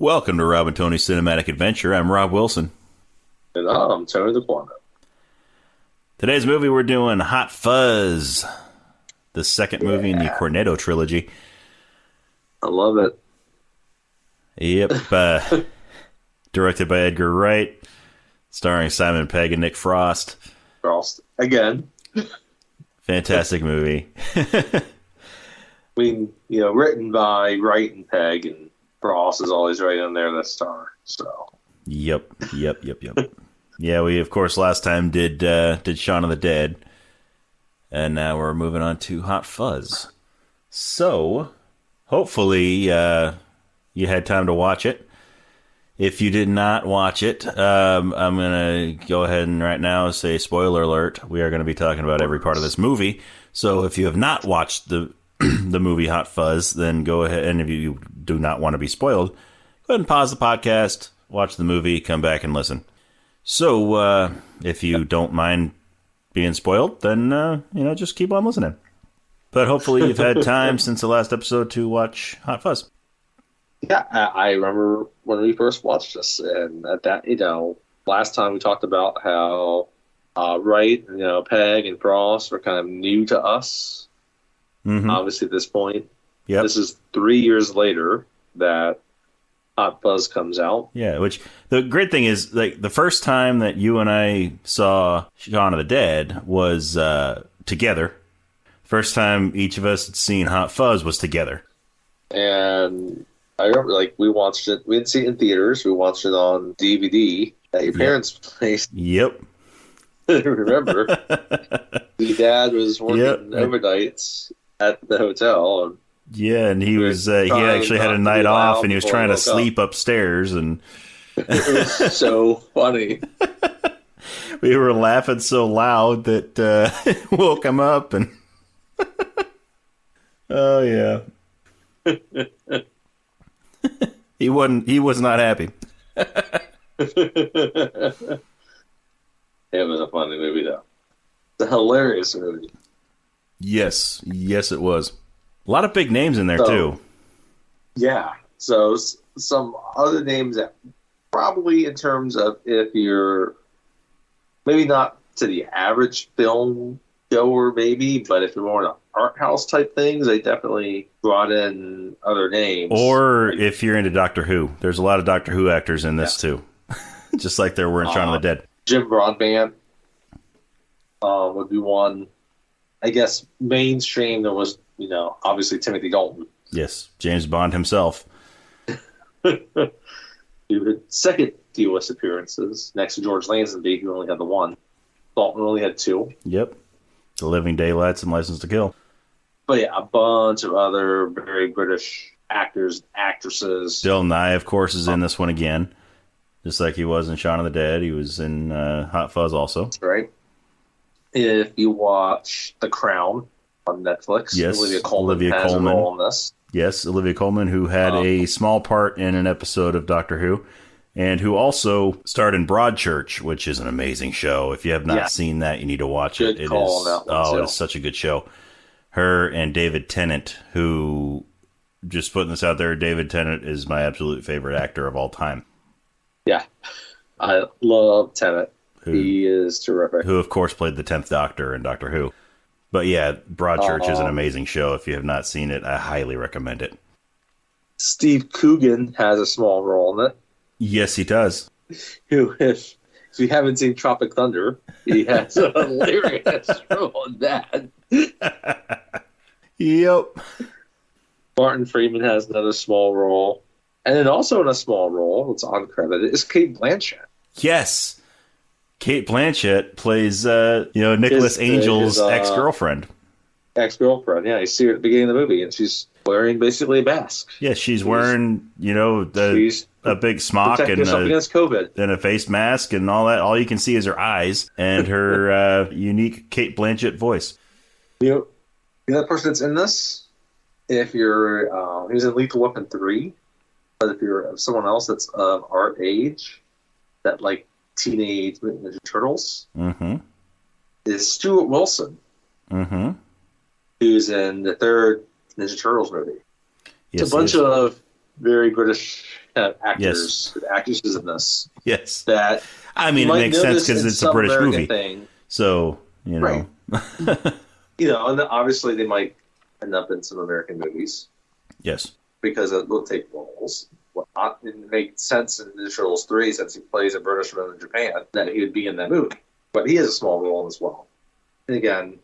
Welcome to Rob and Tony's Cinematic Adventure. I'm Rob Wilson. And I'm Tony the Quantum. Today's movie we're doing Hot Fuzz, the second movie in the Cornetto trilogy. I love it. Yep. Directed by Edgar Wright, starring Simon Pegg and Nick Frost. Frost. Again. Fantastic movie. I mean, written by Wright and Pegg, and Frost is always right in there, the star. So. Yep. Yeah, we, of course, last time did Shaun of the Dead. And now we're moving on to Hot Fuzz. So, hopefully, you had time to watch it. If you did not watch it, I'm going to go ahead and right now say spoiler alert. We are going to be talking about every part of this movie. So if you have not watched the movie Hot Fuzz, then go ahead, and if you do not want to be spoiled, go ahead and pause the podcast, watch the movie, come back and listen. So if you don't mind being spoiled, then just keep on listening. But hopefully you've had time since the last episode to watch Hot Fuzz. Yeah, I remember when we first watched this, and at that, last time we talked about how Wright, Pegg and Frost were kind of new to us. Mm-hmm. Obviously, at this point, yep. This is 3 years later that Hot Fuzz comes out. Yeah, which the great thing is, like, the first time that you and I saw Shaun of the Dead was together. First time each of us had seen Hot Fuzz was together. And I remember, we watched it. We didn't see it in theaters. We watched it on DVD at your parents' place. Yep. I remember. Your dad was working overnights at the hotel. And and he was. He actually had a night off, and he was trying to sleep upstairs. And it was so funny. We were laughing so loud that woke him up, and oh yeah. He was not happy. It was a funny movie, though. It's a hilarious movie. Yes, it was. A lot of big names in there, too. Yeah. So, some other names that probably, in terms of if you're maybe not to the average film goer, maybe, but if you're more in an art house type things, they definitely brought in other names. Or if you're into Doctor Who, there's a lot of Doctor Who actors in this, too. Just like there were in Shaun of the Dead. Jim Broadbent would be one. I guess mainstream, there was, obviously Timothy Dalton. Yes, James Bond himself. He had second U.S. appearances next to George Lazenby, who only had the one. Dalton only had two. Yep. The Living Daylights and License to Kill. But yeah, a bunch of other very British actors, actresses. Bill Nye, of course, is in this one again. Just like he was in Shaun of the Dead. He was in Hot Fuzz also. That's right. If you watch The Crown on Netflix, yes, Olivia Colman has a role in this. Yes, Olivia Colman, who had a small part in an episode of Doctor Who, and who also starred in Broadchurch, which is an amazing show. If you have not seen that, you need to watch it. It is it's such a good show. Her and David Tennant, who, just putting this out there, David Tennant is my absolute favorite actor of all time. Yeah, I love Tennant. He is terrific. Who, of course, played the 10th Doctor in Doctor Who. But yeah, Broadchurch is an amazing show. If you have not seen it, I highly recommend it. Steve Coogan has a small role in it. Yes, he does. Who, if you haven't seen Tropic Thunder, he has a hilarious role in that. Yep. Martin Freeman has another small role. And then also in a small role, it's uncredited, is Cate Blanchett. Yes. Cate Blanchett plays, Nicholas Angel's ex-girlfriend. Ex-girlfriend, yeah. You see her at the beginning of the movie, and she's wearing basically a mask. Yeah, she's wearing, a big smock and against COVID. And a face mask and all that. All you can see is her eyes and her unique Cate Blanchett voice. The other person that's in this, if you're, he was in Lethal Weapon 3, but if you're someone else that's of our age, that like Teenage Mutant Ninja Turtles, is Stuart Wilson, who's in the third Ninja Turtles movie. It's a bunch of very British kind of actresses in this. Yes. That I mean, it makes sense because it's a British American movie. thing. So, you know. Right. You know, and obviously they might end up in some American movies. Yes. Because it will take roles. Whatnot. It makes sense in Initials 3 since he plays a Britishman in Japan that he would be in that movie. But he has a small role as well. And again,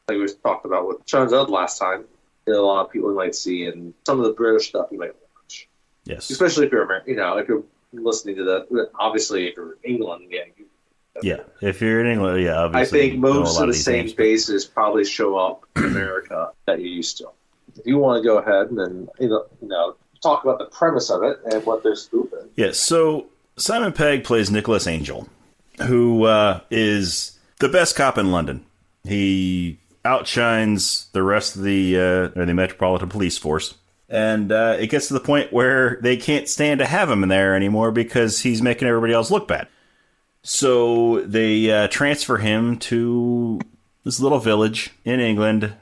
like we talked about with Sean Zud last time, a lot of people might see in some of the British stuff you might watch. Yes. Especially if you're American, you know, if you're listening to that. Obviously, if you're in England, yeah. If you're in England, yeah, obviously. I think most of the same faces probably show up in America that you used to. If you want to go ahead and then, you know, talk about the premise of it and what they're spoofing. Yeah, so Simon Pegg plays Nicholas Angel, who is the best cop in London. He outshines the rest of the Metropolitan Police Force. And it gets to the point where they can't stand to have him in there anymore because he's making everybody else look bad. So they transfer him to this little village in England.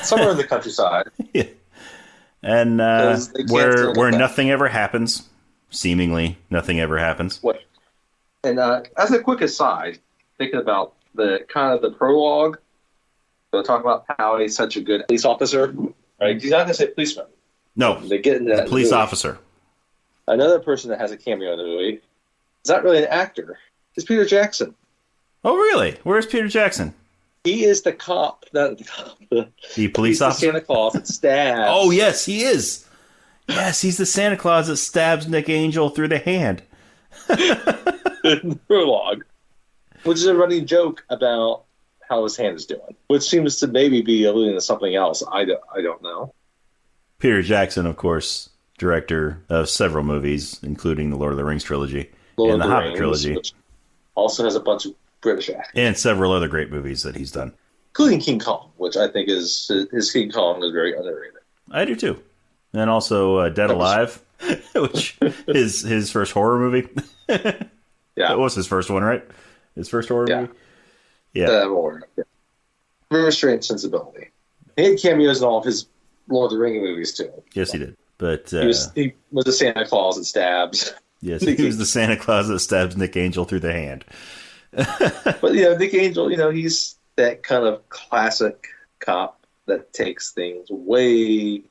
Somewhere in the countryside. Yeah. And where nothing ever happens. Seemingly nothing ever happens. What? And as a quick aside, thinking about the kind of the prologue, they'll talk about how he's such a good police officer. Right? He's not going to say policeman. No, they get into that police movie. officer. Another person that has a cameo in the movie is not really an actor. It's Peter Jackson. Oh, really? Where's Peter Jackson? He is the cop. The police officer? The Santa Claus that stabs. Oh, yes, he is. Yes, he's the Santa Claus that stabs Nick Angel through the hand. In prologue. Which is a running joke about how his hand is doing. Which seems to maybe be alluding to something else. I don't know. Peter Jackson, of course, director of several movies, including the Lord of the Rings trilogy and the Hobbit trilogy. Also has a bunch of British actors. And several other great movies that he's done. Including King Kong, which I think his King Kong is very underrated. I do too. And also Dead Alive, which is his first horror movie. Yeah. It was his first one, right? His first horror movie? Yeah. Yeah. Very strange sensibility. He had cameos in all of his Lord of the Rings movies too. Yes, he did. But he was the Santa Claus that stabs. Yes, he was the Santa Claus that stabs Nick Angel through the hand. But Nick Angel, he's that kind of classic cop that takes things way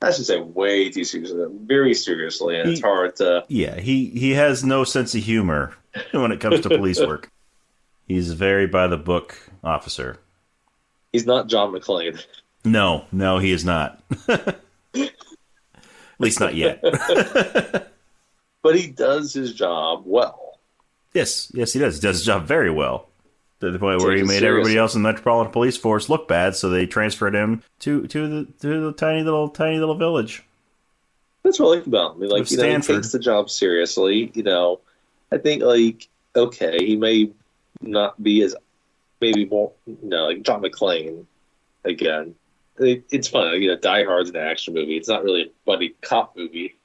too seriously, very seriously, and it's hard to. Yeah, he has no sense of humor when it comes to police work. He's a very by the book officer. He's not John McClane. No, he is not. At least not yet. But he does his job well. Yes, he does. He does his job very well. To the point where he made everybody else in the Metropolitan Police Force look bad, so they transferred him to the tiny little village. That's what I like about him. He takes the job seriously. I think okay, he may not be as maybe more like John McClane again. It's fun. Die Hard's an action movie. It's not really a buddy cop movie.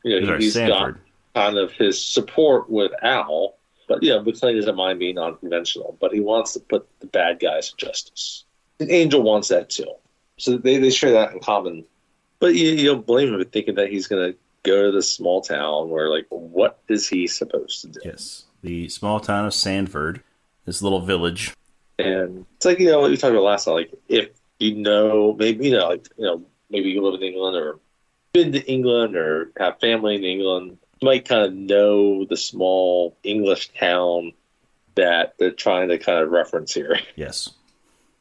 He's got kind of his support with Al, but McClane doesn't mind being unconventional, but he wants to put the bad guys to justice. And Angel wants that too. So they share that in common. But you don't blame him for thinking that he's going to go to this small town where, what is he supposed to do? Yes, the small town of Sandford, this little village. And it's what we talked about last time. If maybe you live in England or been to England or have family in England, you might kind of know the small English town that they're trying to kind of reference here. Yes.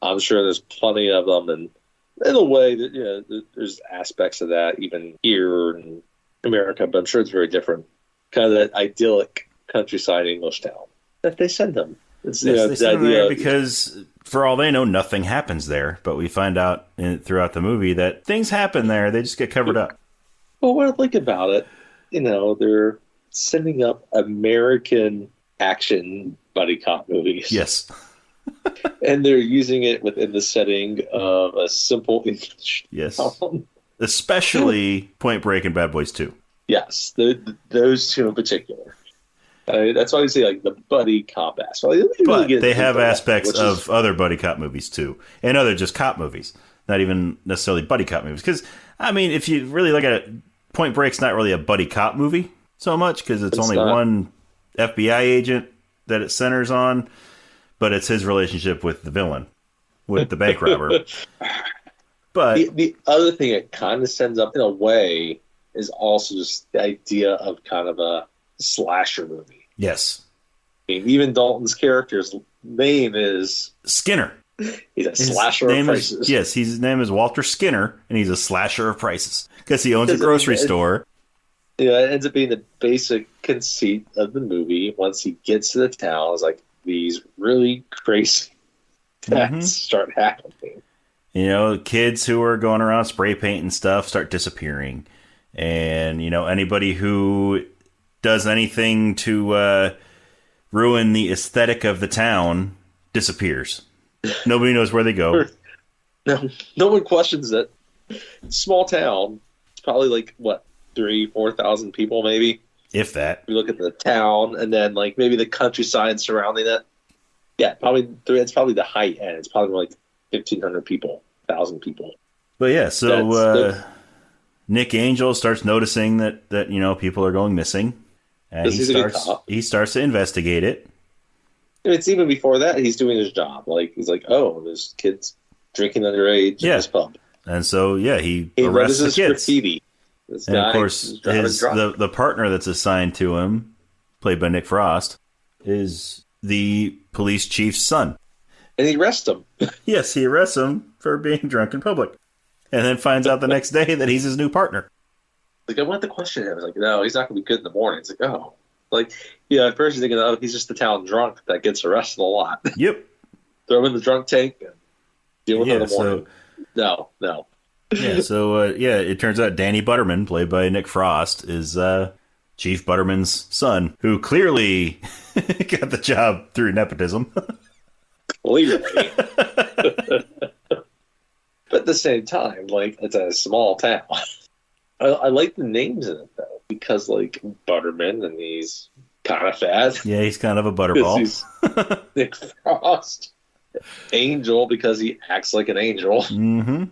I'm sure there's plenty of them, and in a way that there's aspects of that even here in America, but I'm sure it's very different. Kind of that idyllic countryside English town that they send them. It's, they send them there because, for all they know, nothing happens there. But we find out throughout the movie that things happen there. They just get covered up. Well, what I like about it, they're sending up American action buddy cop movies. Yes. And they're using it within the setting of a simple English town. Especially Point Break and Bad Boys 2. Yes, those two in particular. That's why I say the buddy cop aspect. But they have aspects of other buddy cop movies too, and other just cop movies, not even necessarily buddy cop movies. Because if you really look at it, Point Break's not really a buddy cop movie so much because it's only not. one FBI agent that it centers on, but it's his relationship with the villain, with the bank robber. But the other thing it kind of sends up in a way is also just the idea of kind of a slasher movie. yes, I mean, even Dalton's character's name is Skinner. He's a slasher of prices. His name is Walter Skinner, and he's a slasher of prices because he owns a grocery store. Yeah, it ends up being the basic conceit of the movie. Once he gets to the town, it's like these really crazy deaths start happening. You know, kids who are going around spray painting stuff start disappearing. And, you know, anybody who does anything to ruin the aesthetic of the town disappears. Nobody knows where they go. No one questions it. Small town. It's probably like, what, 3,000-4,000 people maybe? If that. You look at the town and then like maybe the countryside surrounding it. Yeah, probably it's probably the high end. It's probably like 1,500 people, 1,000 people. But yeah, so Nick Angel starts noticing that you know people are going missing, and he starts to investigate it. It's even before that he's doing his job. Like he's like, oh, there's kids drinking underage in this pub, and so he arrests the kids. Graffiti. And of course, the partner that's assigned to him, played by Nick Frost, is the police chief's son. And he arrests him. Yes, he arrests him for being drunk in public. And then finds out the next day that he's his new partner. Like, I wanted to question him. I was like, no, he's not going to be good in the morning. It's like, oh. Like, yeah, at first you're thinking, oh, he's just the town drunk that gets arrested a lot. Yep. Throw him in the drunk tank and deal with him in the morning. No. Yeah, so, it turns out Danny Butterman, played by Nick Frost, is Chief Butterman's son, who clearly got the job through nepotism. Clearly. But at the same time, like, it's a small town. I like the names in it, though, because, like, Butterman, and he's kind of fat. Yeah, he's kind of a butterball. He's Nick Frost. Angel, because he acts like an angel. Mm-hmm.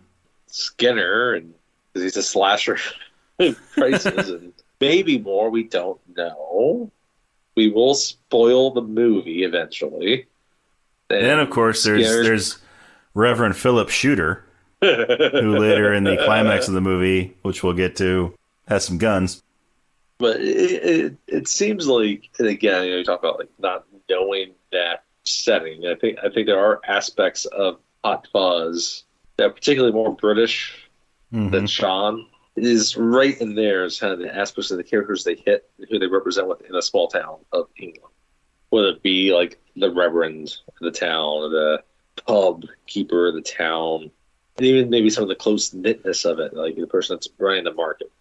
Skinner, and because he's a slasher. Prices, and maybe more, we don't know. We will spoil the movie eventually. And of course, there's Reverend Philip Shooter, who later in the climax of the movie, which we'll get to, has some guns. But it seems like, and again, you talk about like not knowing that setting. I think there are aspects of Hot Fuzz that are particularly more British than Sean. It is right in there as kind of the aspects of the characters they hit and who they represent within a small town of England. Whether it be like the Reverend of the town, or the pub keeper of the town, and even maybe some of the close-knitness of it, like the person that's running the market.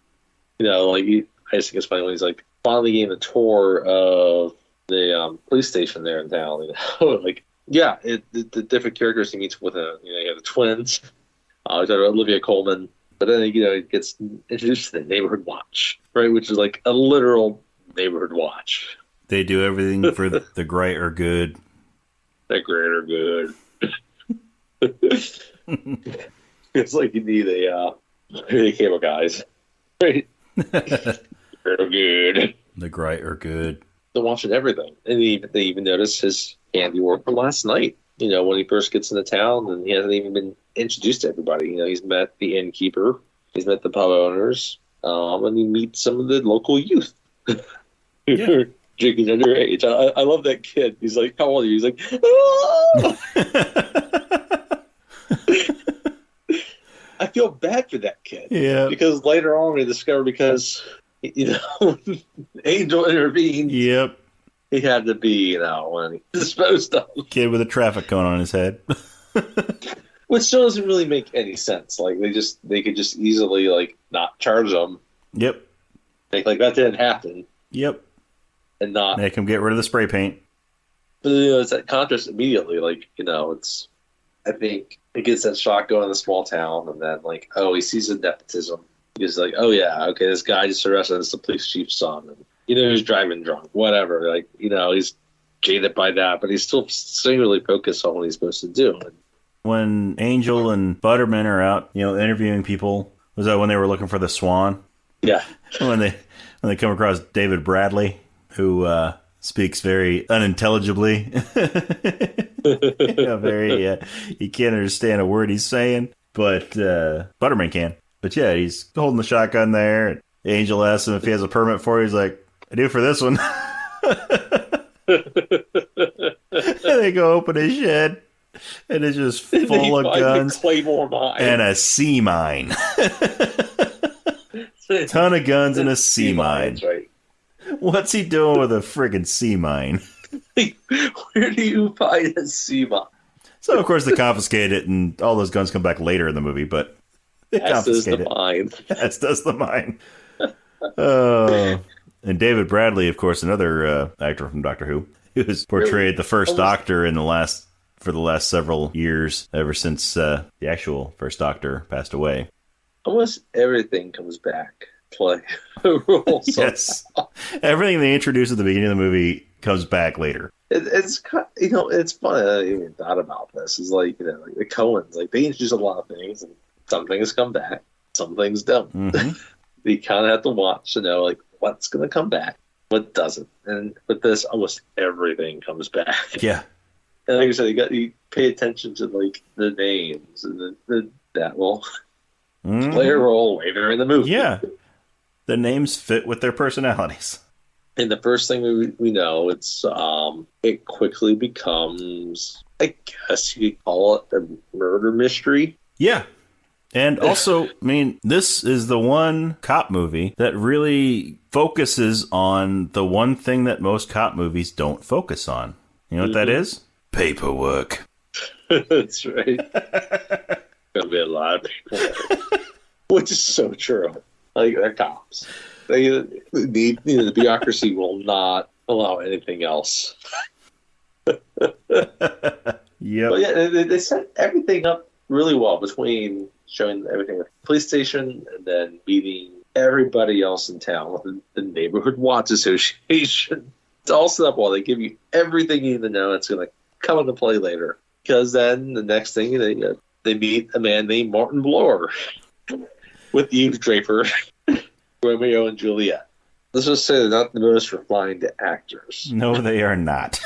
You know, like I just think it's funny when he's like finally getting a tour of the police station there in town. You know? Like, yeah, the different characters he meets with him. You know, you have the twins, Olivia Colman, but then he gets introduced to the neighborhood watch, right, which is like a literal neighborhood watch. They do everything for the greater good. The greater good. It's like you need the cable guys, right? Greater good. The greater good. They're watching everything, and they even notice his handiwork from last night. You know, when he first gets into town, and he hasn't even been introduced to everybody. You know, he's met the innkeeper, he's met the pub owners, and he meets some of the local youth. Yeah. Drinking underage. I love that kid. He's like, how old are you? He's like, oh! I feel bad for that kid. Yeah. Because later on we discover because, Angel intervened. Yep. He had to be, when disposed of. Kid with a traffic cone on his head. Which still doesn't really make any sense. Like, they could just easily, like, not charge them. Yep. Like that didn't happen. Yep. And not make him get rid of the spray paint. But it's that contrast immediately. Like, I think it gets that shock going in the small town, and then like, oh, he sees the nepotism. He's like, oh yeah, okay, this guy just arrested as the police chief's son, and he's driving drunk, whatever. Like, he's jaded by that, but he's still singularly focused on what he's supposed to do. When Angel and Butterman are out, interviewing people, was that when they were looking for the Swan? Yeah. when they come across David Bradley, who speaks very unintelligibly. You can't understand a word he's saying, but Butterman can. But yeah, he's holding the shotgun there. Angel asks him if he has a permit for it. He's like, I do for this one. And they go open his shed, and it's just full of guns. Claymore mine. And a sea mine. Ton of guns and a sea mine. That's right. What's he doing with a friggin' sea mine? Where do you find a sea mine? So, of course, they confiscate it, and all those guns come back later in the movie, but they confiscate it. Mine. As does the mine. And David Bradley, of course, another actor from Doctor Who, who has portrayed the first Doctor for the last several years, ever since the actual first Doctor passed away. Almost everything comes back to play a role. Yes. Everything they introduce at the beginning of the movie comes back later. It's it's funny. I didn't even thought about this. It's like, like the Coens, like they introduce a lot of things, and some things come back, some things don't. Mm-hmm. You kind of have to watch to know like what's going to come back, what doesn't. And with this, almost everything comes back. Yeah. And like I said, you pay attention to like the names, and that will play a role later in the movie. Yeah. The names fit with their personalities. And the first thing we know, it quickly becomes, I guess you could call it a murder mystery. Yeah. And also, I mean, this is the one cop movie that really focuses on the one thing that most cop movies don't focus on. You know what that is? Paperwork. That's right. Gonna be a lot of paperwork. Which is so true. Like, they're cops. The bureaucracy will not allow anything else. Yeah. But yeah, they set everything up really well between showing everything at the police station and then meeting everybody else in town with the Neighborhood Watch Association. It's all set up well. They give you everything you need to know. It's going to come into play later. Because then the next thing, they meet a man named Martin Blower with Eve Draper, Romeo and Juliet. Let's just say they're not the most refined actors. No, they are not.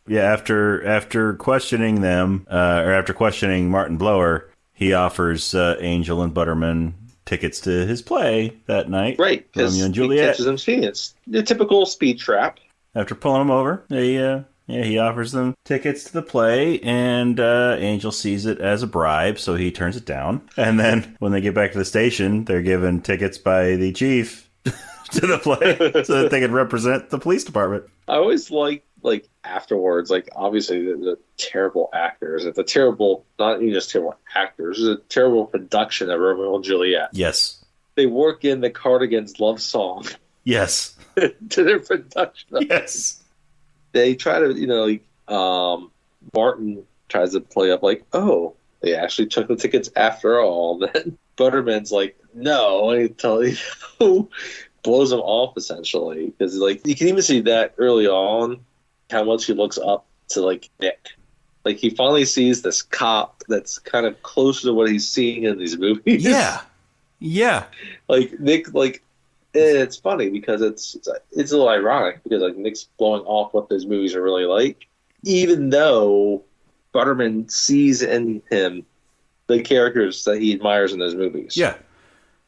Yeah, after questioning them, or after questioning Martin Blower, he offers Angel and Butterman tickets to his play that night. Right, because Romeo and Juliet. He catches them speeding. It's the typical speed trap. After pulling them over, he offers them tickets to the play, and Angel sees it as a bribe, so he turns it down. And then when they get back to the station, they're given tickets by the chief to the play so that they can represent the police department. I always like afterwards, like obviously the terrible actors. It's a terrible, not even just terrible actors, it's a terrible production of Romeo and Juliet. Yes. They work in the Cardigans' love song. Yes. To their production. Yes. They try to, Martin tries to play up like, oh, they actually took the tickets after all. Then Butterman's like, no, and he blows him off essentially, because like you can even see that early on how much he looks up to like Nick. Like he finally sees this cop that's kind of closer to what he's seeing in these movies. Yeah. Like Nick, like it's funny because it's a little ironic because like Nick's blowing off what those movies are really like, even though Butterman sees in him the characters that he admires in those movies. Yeah.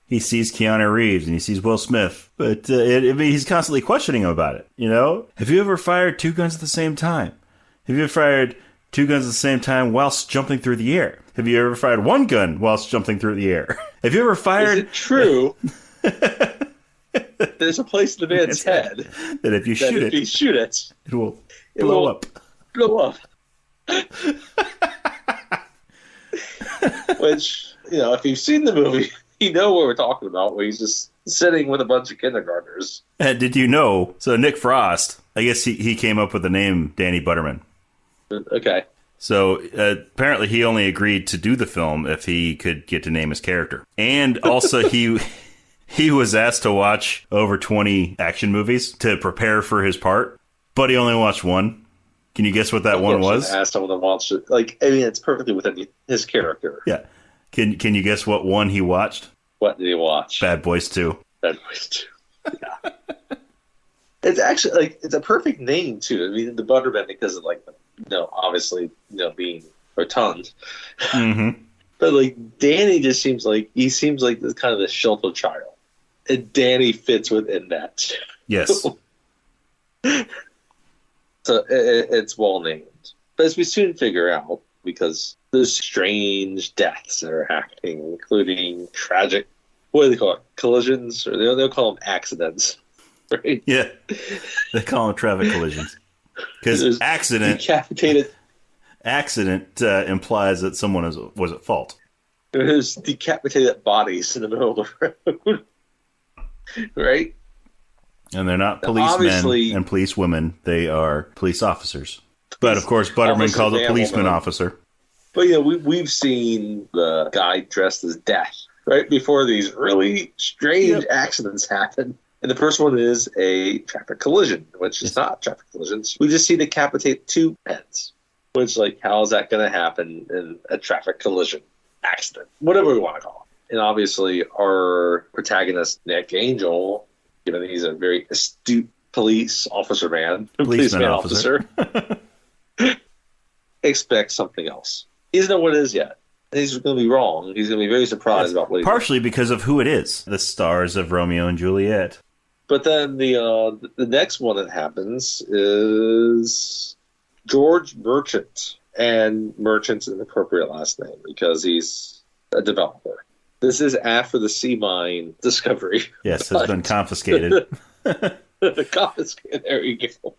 He sees Keanu Reeves and he sees Will Smith, but he's constantly questioning him about it. You know, have you ever fired two guns at the same time? Have you ever fired two guns at the same time whilst jumping through the air? Have you ever fired one gun whilst jumping through the air? Have you ever fired? Is it true? There's a place in the man's head that if you shoot it, it will blow up. Blow up. Which, if you've seen the movie, you know what we're talking about, where he's just sitting with a bunch of kindergartners. And did you know? So Nick Frost, I guess he came up with the name Danny Butterman. Okay. So apparently he only agreed to do the film if he could get to name his character. And also he was asked to watch over 20 action movies to prepare for his part, but he only watched one. Can you guess what that one was? I asked someone to watch it. It's perfectly within his character. Yeah. Can you guess what one he watched? What did he watch? Bad Boys 2. Bad Boys 2. Yeah. It's actually like it's a perfect name too. I mean, the Butterman because of like obviously being rotund. Mm-hmm. But like Danny just seems like this kind of a sheltered child, and Danny fits within that. Yes. So it's well named, but as we soon figure out, because there's strange deaths that are happening, including tragic, what do they call it? Collisions, or they'll call them accidents, right? Yeah, they call them traffic collisions because accident implies that someone was at fault. There's decapitated bodies in the middle of the road, right? And they're not policemen and police women; they are police officers. But of course, Butterman called a policeman officer. But we've seen the guy dressed as Death right before these really strange accidents happen. And the first one is a traffic collision, which is not traffic collisions. We just see decapitate two heads, which, like, how is that going to happen in a traffic collision accident? Whatever we want to call it. And obviously, our protagonist, Nick Angel, given he's a very astute policeman officer, expects something else. He doesn't know what it is yet. And he's going to be wrong. He's going to be very surprised about what he partially because of who it is. The stars of Romeo and Juliet. But then the next one that happens is George Merchant. And Merchant's an appropriate last name because he's a developer. This is after the sea mine discovery. Yes, has been confiscated. Confiscated. There you go.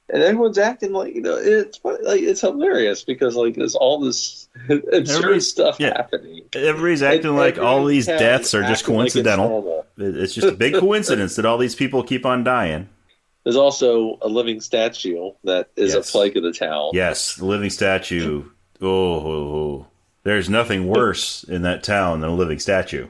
And everyone's acting like it's funny, like it's hilarious because like there's all this absurd stuff happening. Everybody's acting like all these deaths are just coincidental. It's just a big coincidence that all these people keep on dying. There's also a living statue that is a plague of the town. Yes, the living statue. Oh, there's nothing worse in that town than a living statue.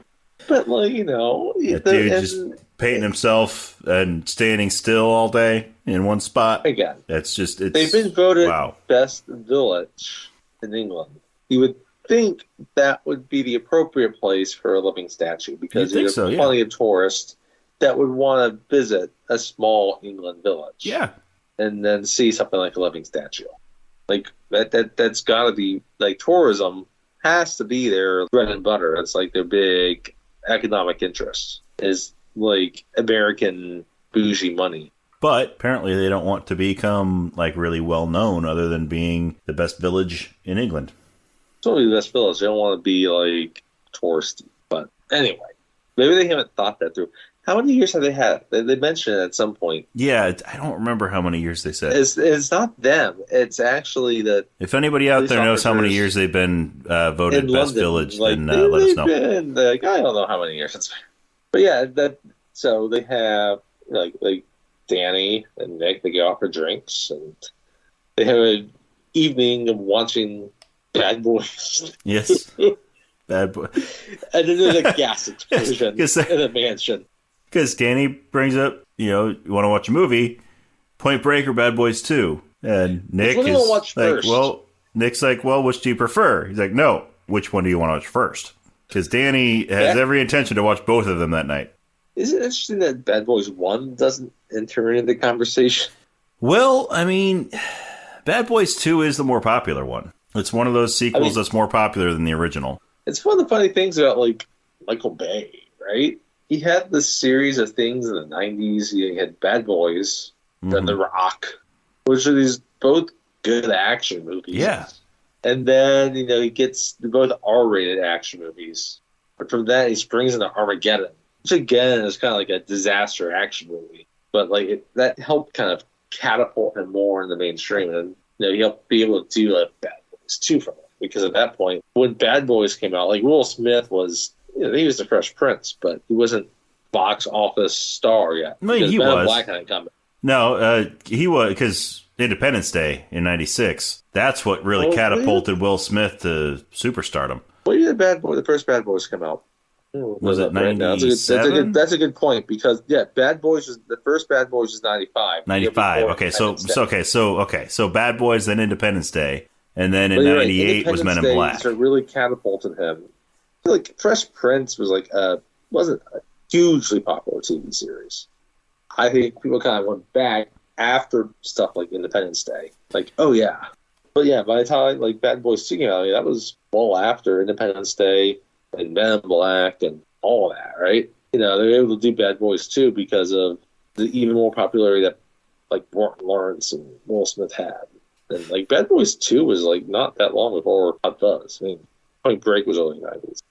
But like that dude just painting himself and standing still all day in one spot. Again, they've been voted best village in England. You would think that would be the appropriate place for a living statue because there's plenty of tourists that would want to visit a small England village. Yeah, and then see something like a living statue. Like that's got to be like tourism has to be their bread and butter. It's like their big economic interest is like American bougie money. But apparently they don't want to become like really well known other than being the best village in England. It's only the best village. They don't want to be like touristy. But anyway, maybe they haven't thought that through. How many years have they had? They mentioned it at some point. Yeah, I don't remember how many years they said. It's not them. It's actually that. If anybody out there knows how many years they've been voted best village, then let us know. I don't know how many years it's been. But yeah, so they have like Danny and Nick. They go out for drinks and they have an evening of watching Bad Boys. Yes, Bad Boy. And then there's a gas explosion in a mansion. Because Danny brings up, you want to watch a movie, Point Break or Bad Boys 2. And Nick is like, Nick's like, well, which do you prefer? He's like, no, which one do you want to watch first? Because Danny has every intention to watch both of them that night. Is it interesting that Bad Boys 1 doesn't enter into the conversation? Well, I mean, Bad Boys 2 is the more popular one. It's one of those sequels that's more popular than the original. It's one of the funny things about, like, Michael Bay, right? He had this series of things in the 90s. He had Bad Boys, then The Rock, which are these both good action movies. Yeah. And then, he gets both R-rated action movies. But from that, he springs into Armageddon, which again is kind of like a disaster action movie. But that helped kind of catapult him more in the mainstream. And, he helped be able to do Bad Boys 2 from it. Because at that point, when Bad Boys came out, like Will Smith was... he was the Fresh Prince, but he wasn't box office star yet. I mean, he was. Black hadn't come. No, he was, because Independence Day in '96. That's what really catapulted Will Smith to superstardom. When did the first Bad Boys come out? Was it 97? That's a good point because Bad Boys the first Bad Boys was 95. 95. Okay, so Bad Boys, then Independence Day, and then in 98 was Men in Black. So it really catapulted him. Like Fresh Prince was like a wasn't a hugely popular TV series. I think people kind of went back after stuff like Independence Day. Like, oh yeah. But yeah, by the time like Bad Boys 2 came out, I mean, that was well after Independence Day and Men in Black and all of that, right? You know, they were able to do Bad Boys 2 because of the even more popularity that like Martin Lawrence and Will Smith had. And like Bad Boys 2 was like not that long before Hot Fuzz. I mean, Point Break was early 90s.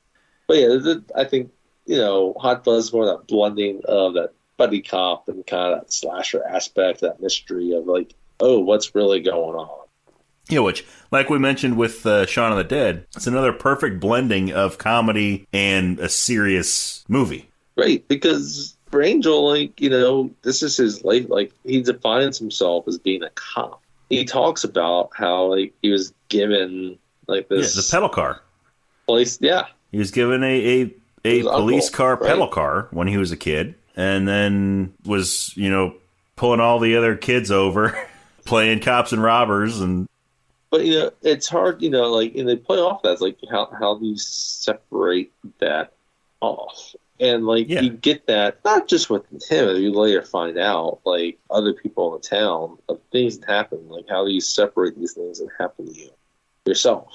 But yeah, I think, you know, Hot Fuzz is more that blending of that buddy cop and kind of that slasher aspect, that mystery of like, oh, what's really going on? Yeah, which, like we mentioned with Shaun of the Dead, it's another perfect blending of comedy and a serious movie. Right, because for Angel, like, you know, this is his life. Like, he defines himself as being a cop. He talks about how, like, he was given, like, this... Yeah, the pedal car. Place, yeah. He was given a police car pedal car when he was a kid, and then was, you know, pulling all the other kids over, playing cops and robbers, and... But, you know, it's hard, you know, like, and they play off that. It's like, how do you separate that off? And, like, you get that, not just with him, you later find out, like, other people in the town, of things that happen, like, how do you separate these things that happen to you yourself?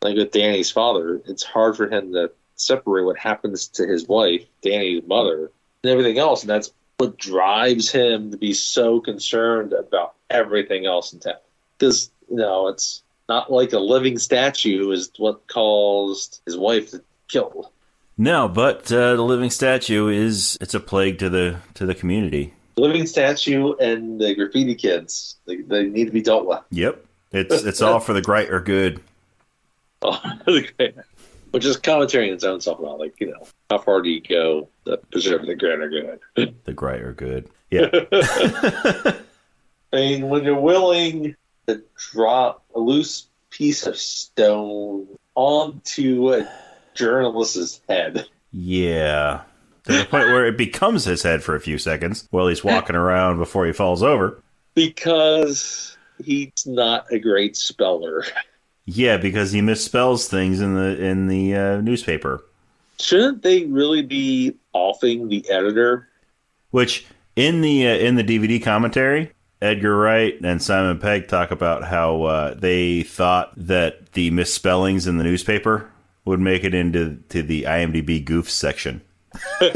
Like, with Danny's father, it's hard for him to separate what happens to his wife, Danny's mother, and everything else, and that's what drives him to be so concerned about everything else in town. Because, you know, it's not like a living statue is what caused his wife to kill. No, but the living statue it's a plague to the community. The living statue and the graffiti kids, they need to be dealt with. Yep, it's all for the greater good. Which is commentary in its own self about, like, you know, how far do you go to preserve the greater good? The greater good. Yeah. I mean, when you're willing to drop a loose piece of stone onto a journalist's head. Yeah. To the point where it becomes his head for a few seconds while he's walking around before he falls over. Because he's not a great speller. Yeah, because he misspells things in the newspaper. Shouldn't they really be offing the editor? Which in the DVD commentary, Edgar Wright and Simon Pegg talk about how they thought that the misspellings in the newspaper would make it into the IMDb goofs section. Well,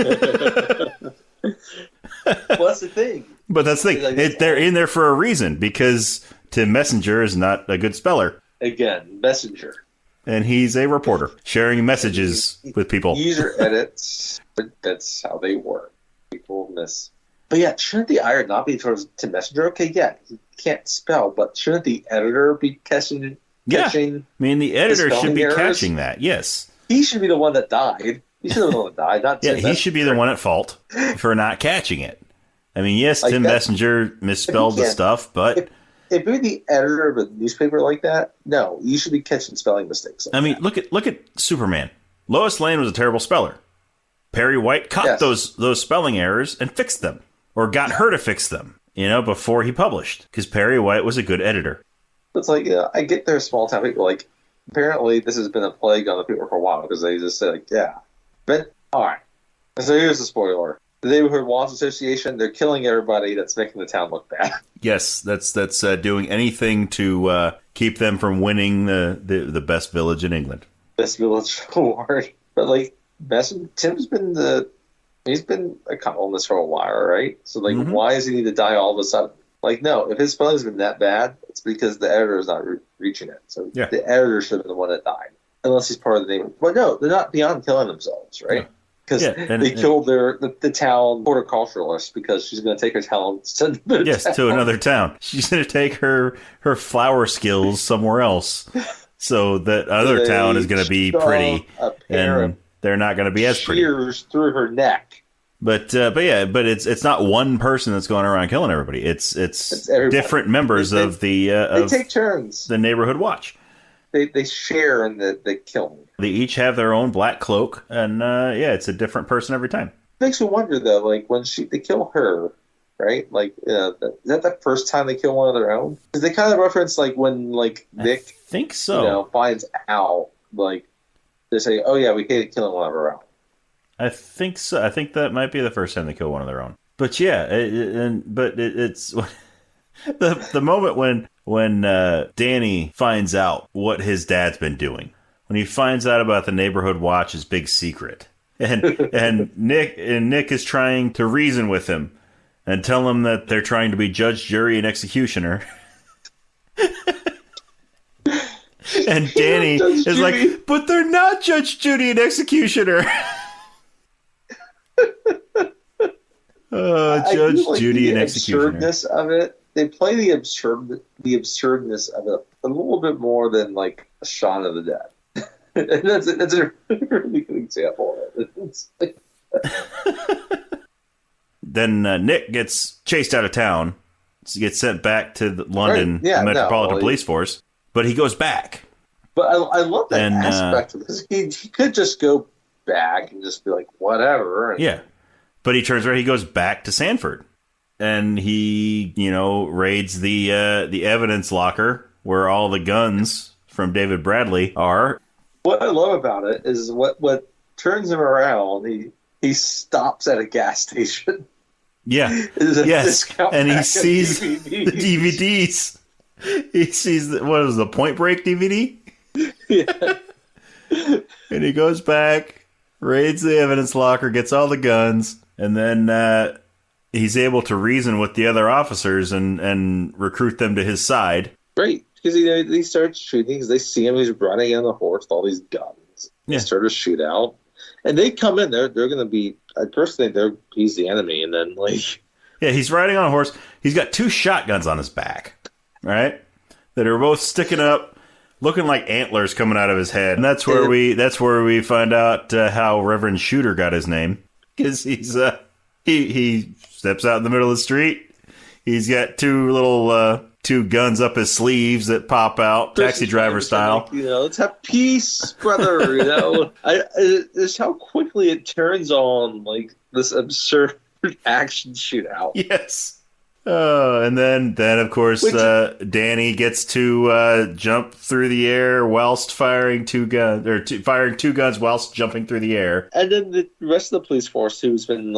that's the thing. But that's the thing. They're in there for a reason, because Tim Messenger is not a good speller. Again, Messenger. And he's a reporter, sharing messages with people. User edits, but that's how they work. People miss. But yeah, shouldn't the ire not be towards Tim Messenger? Okay, yeah, he can't spell, but shouldn't the editor be catching? Yeah, I mean, the editor should be catching that, yes. He should be the one that died. He should be the one that died, not Tim Messenger. He should be the one at fault for not catching it. I mean, yes, like Tim Messenger misspelled the stuff, but... If you're the editor of a newspaper like that, no, you should be catching spelling mistakes. I mean, look at Superman. Lois Lane was a terrible speller. Perry White caught those spelling errors and fixed them, or got her to fix them, you know, before he published, because Perry White was a good editor. It's like, I get their small town people. Like, apparently this has been a plague on the people for a while, because they just say, like, yeah. But, all right. So here's the spoiler. The Neighborhood Watch Association, they're killing everybody that's making the town look bad. Yes, that's doing anything to keep them from winning the best village in England. Best village award. But, like, Tim's been he's been a columnist for a while, right? So, like, why does he need to die all of a sudden? Like, no, if his spelling's been that bad, it's because the editor's not reaching it. So the editor should have been the one that died. Unless he's part of the name. But no, they're not beyond killing themselves, right? Yeah. Because they killed the town horticulturalist because she's going to take her talent to another town. She's going to take her flower skills somewhere else, so that other town is going to be pretty, and they're not going to be as pretty. Shears through her neck. But it's not one person that's going around killing everybody. It's different members of the they take turns. The Neighborhood Watch. They share in the killing. They each have their own black cloak, and it's a different person every time. It makes me wonder, though, like, when they kill her, right? Like, is that the first time they kill one of their own? Because they kind of reference, like, when, like, Nick, I think so. Finds out, like, they say, oh, yeah, we hated killing one of our own. I think so. I think that might be the first time they kill one of their own. But yeah, it's the moment when Danny finds out what his dad's been doing, when he finds out about the neighborhood watch's big secret, and Nick is trying to reason with him and tell him that they're trying to be judge, jury, and executioner. And Danny is like, but they're not judge, jury, and executioner. Judge, Judy, and executioner. The absurdness of it. They play the absurdness of it a little bit more than like Shaun of the Dead. And that's a really good example of it. Then Nick gets chased out of town. He gets sent back to the London Metropolitan Police Force. But he goes back. But I love that aspect of this. He could just go back and just be like, whatever. Yeah. But he turns around, he goes back to Sanford. And he, raids the evidence locker where all the guns from David Bradley are. What I love about it is what turns him around, he stops at a gas station. Yeah. Yes. And he sees the DVDs. He sees the Point Break DVD? Yeah. And he goes back, raids the evidence locker, gets all the guns, and then he's able to reason with the other officers and recruit them to his side. Great, because he starts shooting because they see him. He's running on the horse with all these guns. They start a shootout, and they come in. They're going to be. I personally think he's the enemy, and then he's riding on a horse. He's got 2 shotguns on his back, right? That are both sticking up, looking like antlers coming out of his head. And that's where we find out how Reverend Shooter got his name, because he steps out in the middle of the street. He's got 2 guns up his sleeves that pop out, taxi driver style. Let's have peace, brother. Just how quickly it turns on this absurd action shootout. Yes. And then of course, Danny gets to jump through the air whilst firing 2 guns, or firing 2 guns whilst jumping through the air. And then the rest of the police force, who's been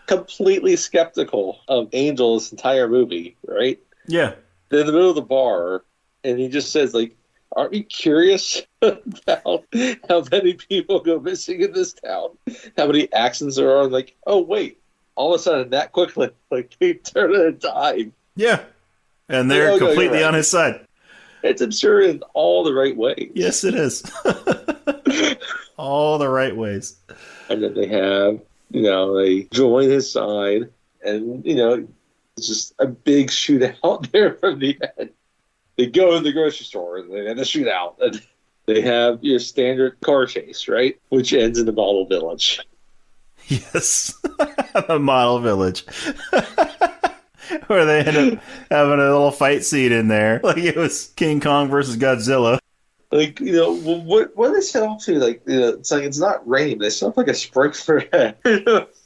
completely skeptical of Angel this entire movie, right? Yeah. They're in the middle of the bar, and he just says, aren't we curious about how many people go missing in this town? How many accidents there are? Oh, wait. All of a sudden, that quickly, they turn it a dime. Yeah. And they're completely on his side. It's absurd in all the right ways. Yes, it is. All the right ways. And then they have, they join his side, and, it's just a big shootout there from the end. They go in the grocery store, and they have a shootout, and they have your standard car chase, right? Which ends in the Model Village. Yes. The Model Village. Where they end up having a little fight scene in there. It was King Kong versus Godzilla. What they set off to, it's not raining, but they set off a sprinkler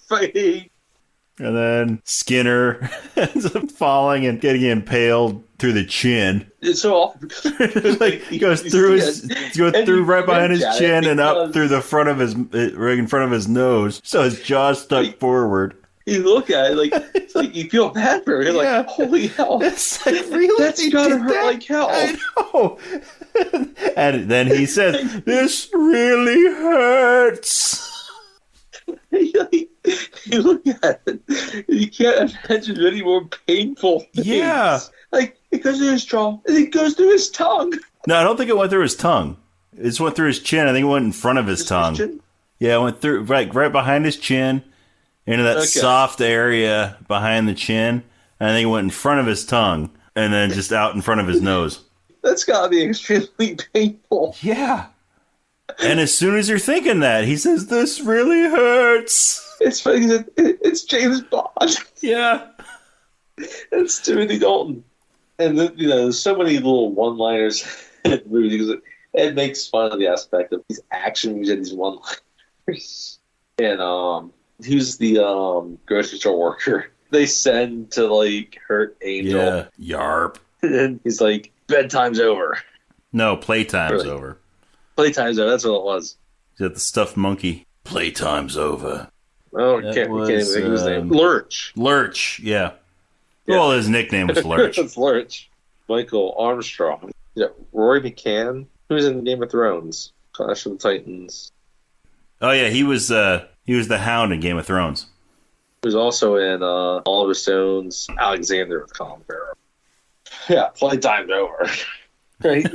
fighting. And then Skinner ends up falling and getting impaled through the chin. It's so awful. He goes through right behind his chin and up through the front of right in front of his nose. So his jaw's stuck forward. You look at it, you feel bad for him. You're like, holy hell. It's really? That's gotta hurt like hell. I know. And then he says, this really hurts. You look at it, you can't imagine any more painful things. Yeah. It goes through his jaw, and it goes through his tongue. No, I don't think it went through his tongue. It just went through his chin. I think it went in front of his tongue. Yeah, it went through right behind his chin, into that soft area behind the chin. And I think it went in front of his tongue, and then just out in front of his nose. That's gotta be extremely painful. Yeah. And as soon as you're thinking that, he says, this really hurts. It's funny, it's James Bond. Yeah. It's Timothy Dalton. And there's so many little one-liners in the movie because it makes fun of the aspect of these action movies and these one-liners. And who's the grocery store worker they send to hurt Angel? Yeah, yarp. And he's like, bedtime's over. No, playtime's over. Playtime's over, that's what it was. He's got the stuffed monkey. Playtime's over. Oh, can't even think of his name. Lurch. Lurch, yeah. Well, his nickname was Lurch. It's Lurch. Michael Armstrong. Yeah, Roy McCann. Who's in Game of Thrones? Clash of the Titans. Oh yeah, he was the Hound in Game of Thrones. He was also in Oliver Stone's Alexander with Colin Farrell. Yeah, playtime's over. Right?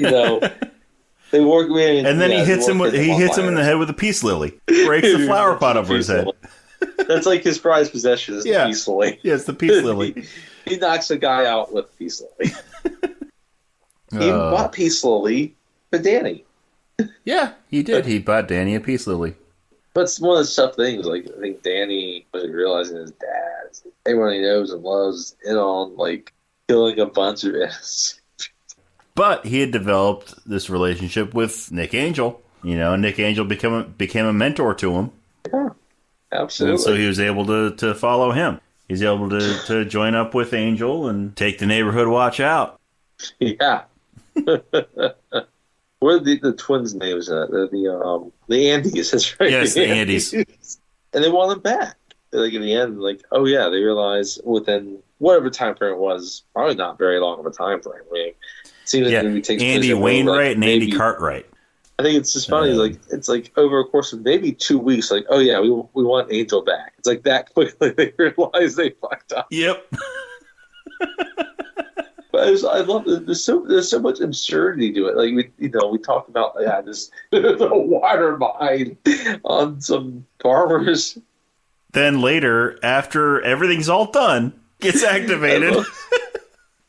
They work with, and then he hits him in the head with a peace lily. Breaks the flower pot over his head. That's like his prized possession is the peace lily. Yeah, it's the peace lily. He knocks a guy out with peace lily. He bought peace lily for Danny. Yeah, he did. He bought Danny a peace lily. But it's one of the tough things. Like, I think Danny was realizing his dad, everyone he knows and loves, in on killing a bunch of innocents. But he had developed this relationship with Nick Angel. Nick Angel became a mentor to him. Yeah, absolutely. And so he was able to follow him. He's able to join up with Angel and take the neighborhood watch out. Yeah. What are the twins' names? The Andes. That's right. Yes, the Andes. And they want them back. In the end, oh yeah, they realize within whatever time frame it was, probably not very long of a time frame. It seems like the movie takes Andy Wainwright and Andy Cartwright. I think it's just funny. It's over a course of maybe 2 weeks. Oh yeah, we want Angel back. It's that quickly they realize they fucked up. Yep. But I love it. There's so much absurdity to it. We talked about this the water mine on some farmers. Then later, after everything's all done, gets activated.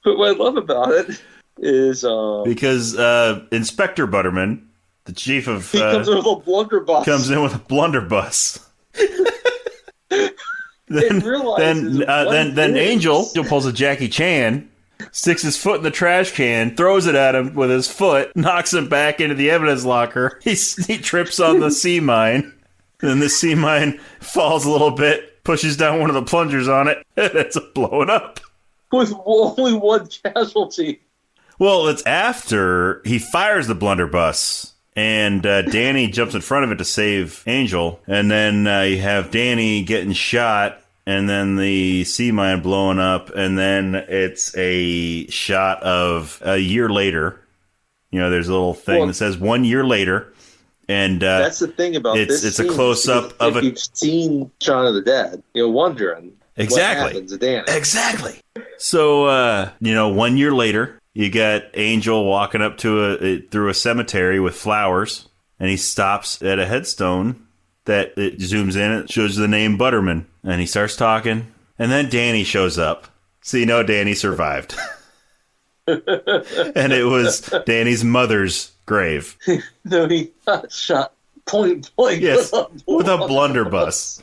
But what I love about it is because Inspector Butterman, the chief of he comes in with a blunderbuss. Then Angel pulls a Jackie Chan, sticks his foot in the trash can, throws it at him with his foot, knocks him back into the evidence locker. He trips on the sea mine. Then the sea mine falls a little bit, pushes down one of the plungers on it, and it's blowing up. With only one casualty. Well, it's after he fires the blunderbuss, and Danny jumps in front of it to save Angel, and then you have Danny getting shot, and then the sea mine blowing up, and then it's a shot of a year later. There's a little thing that says 1 year later. And that's the thing about this. It's a close up of if you've seen Shaun of the Dead, you're wondering what happens to Danny. Exactly. So 1 year later, you got Angel walking up through a cemetery with flowers, and he stops at a headstone that it zooms in. It shows the name Butterman, and he starts talking, and then Danny shows up. So Danny survived, and it was Danny's mother's grave. No, he got shot point blank. Yes, with a blunderbuss.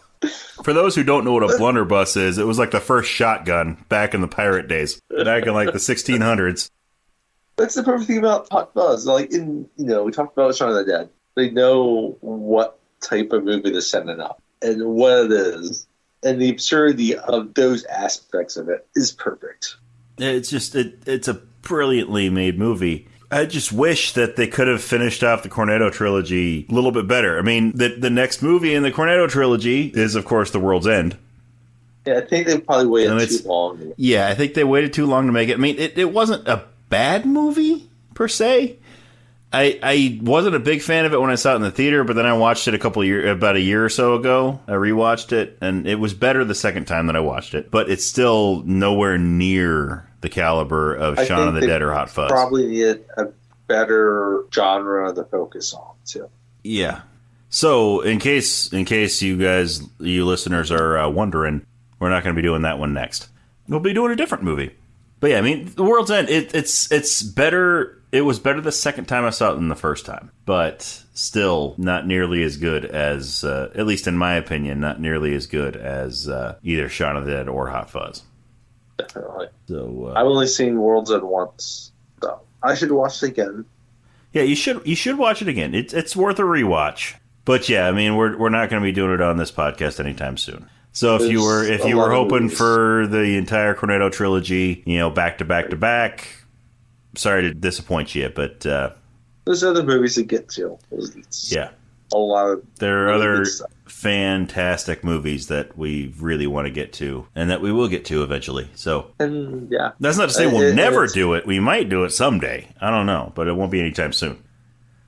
For those who don't know what a blunderbuss is, it was like the first shotgun back in the pirate days, back in the 1600s. That's the perfect thing about Hot Fuzz. We talked about Shaun of the Dead. They know what type of movie they're setting up and what it is, and the absurdity of those aspects of it is perfect. It's just it's a brilliantly made movie. I just wish that they could have finished off the Cornetto trilogy a little bit better. I mean, the next movie in the Cornetto trilogy is, of course, The World's End. Yeah, I think they probably waited too long. Yeah, I think they waited too long to make it. I mean, it wasn't a bad movie, per se. I wasn't a big fan of it when I saw it in the theater, but then I watched it about a year or so ago. I rewatched it, and it was better the second time that I watched it. But it's still nowhere near the caliber of Shaun of the Dead or Hot Fuzz. Probably need a better genre to focus on, too. Yeah. So, in case you listeners are wondering, we're not going to be doing that one next. We'll be doing a different movie. But yeah, I mean, The World's End, it's better. It was better the second time I saw it than the first time, but still not nearly as good as, at least in my opinion, not nearly as good as either Shaun of the Dead or Hot Fuzz. Definitely. So I've only seen World's End once, so I should watch it again. Yeah, you should watch it again. It's worth a rewatch. But yeah, I mean, we're not going to be doing it on this podcast anytime soon. So if you were hoping for the entire Cornetto trilogy, back to back to back, sorry to disappoint you, but there's other movies to get to. Yeah, a lot of there are other fantastic movies that we really want to get to, and that we will get to eventually. So, and yeah, that's not to say we'll never do it. We might do it someday. I don't know, but it won't be anytime soon.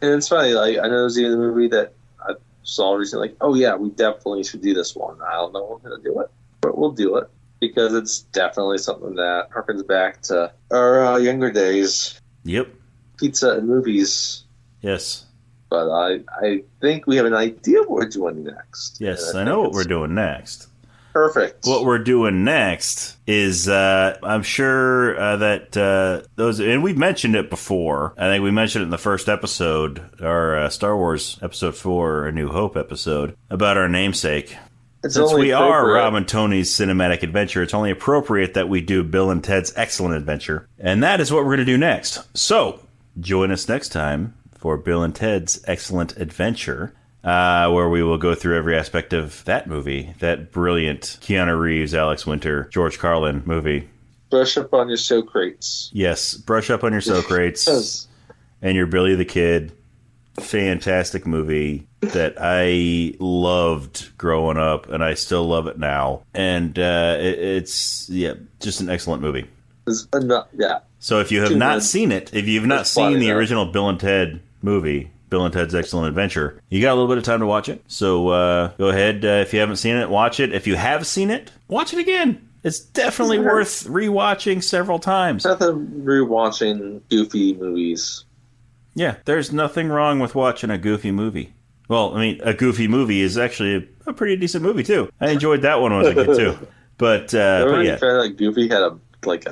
And it's funny, like, I know there's even a movie that I saw recently, like, oh yeah, we definitely should do this one. I don't know when we're going to do it, but we'll do it because it's definitely something that harkens back to our younger days. Yep. Pizza and movies. Yes. But I think we have an idea what we're doing next. Yes, I know what we're doing next. Perfect. What we're doing next is, I'm sure that those, and we've mentioned it before. I think we mentioned it in the first episode, our Star Wars Episode 4, A New Hope episode, about our namesake. Since we are Rob and Tony's Cinematic Adventure, it's only appropriate that we do Bill and Ted's Excellent Adventure. And that is what we're going to do next. So, join us next time for Bill and Ted's Excellent Adventure, where we will go through every aspect of that movie, that brilliant Keanu Reeves, Alex Winter, George Carlin movie. Brush up on your Socrates. Yes, brush up on your Socrates and your Billy the Kid. Fantastic movie that I loved growing up, and I still love it now. And it's just an excellent movie. Yeah. So if you have not seen it, if you've not seen the original Bill and Ted movie, Bill and Ted's Excellent Adventure, you got a little bit of time to watch it. So go ahead, if you haven't seen it, watch it. If you have seen it, watch it again. It's definitely worth rewatching several times. Nothing rewatching goofy movies. Yeah, there's nothing wrong with watching a goofy movie. Well, I mean, a goofy movie is actually a pretty decent movie, too. I enjoyed that one when I was a kid, too. But yeah. Like Goofy had a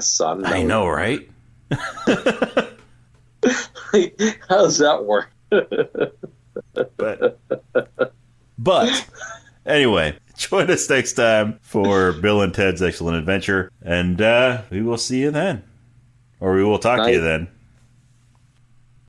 son. I know, right? How does that work? But anyway, join us next time for Bill and Ted's Excellent Adventure, and we will see you then. Or we will talk to you then.